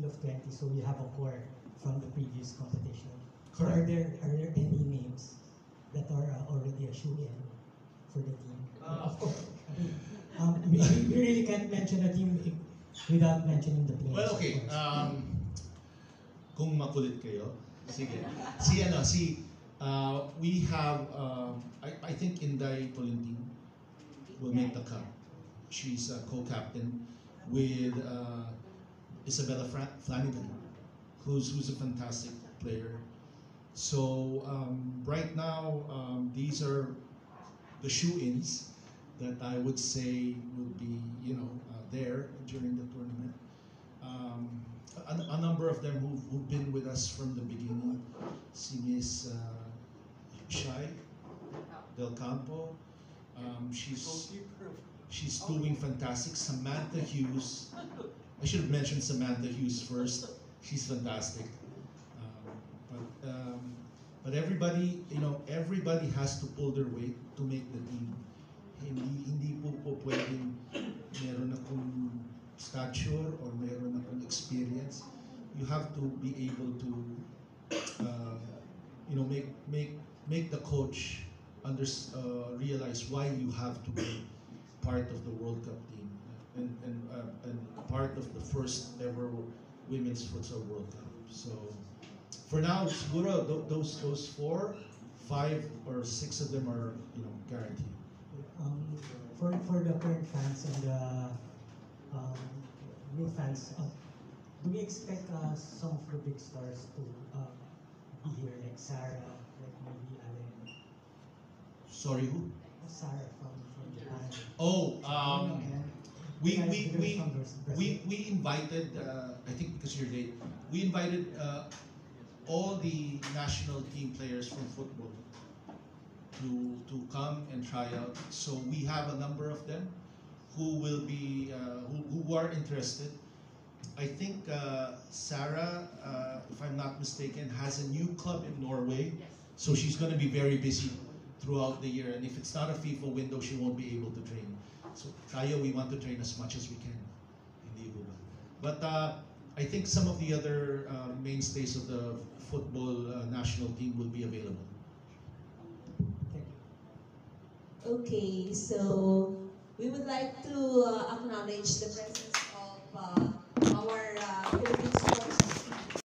of 20, so we have a core from the previous competition. So Correct. are there any names that are already a shoe-in for the team? Of course. We really can't mention a team without mentioning the players. Well, of okay. course. Kung makulit kayo, sige. We have, I think Inday Tolinting will make the cut. She's a co-captain with Isabella Flanagan, who's a fantastic player. So right now, these are the shoe-ins that I would say would be, there during the tournament. A number of them who've been with us from the beginning. Si Miss Shai Del Campo. She's doing fantastic. Samantha Hughes. I should have mentioned Samantha Hughes first. She's fantastic. But everybody, everybody has to pull their weight to make the team. Hindi po pwedeng meron akong stature or meron akong experience. You have to be able to, make the coach realize why you have to be part of the World Cup team and part of the first ever women's futsal World Cup. So for now, siguro those 4, 5, or 6 of them are guaranteed. For the current fans and the new fans, do we expect some of the big stars to be here, like Sarah, like maybe Allen? Sorry, who? Sarah from Japan. Oh, And we guys from Brazil. we invited. I think because you're late, we invited all the national team players from football to come and try out. So we have a number of them who will be who are interested. I think Sarah, if I'm not mistaken, has a new club in Norway, so she's going to be very busy throughout the year. And if it's not a FIFA window, she won't be able to train. So tayo, we want to train as much as we can. Hindi ho ba? But I think some of the other mainstays of the football national team will be available. Okay, so we would like to acknowledge the presence of our Philippine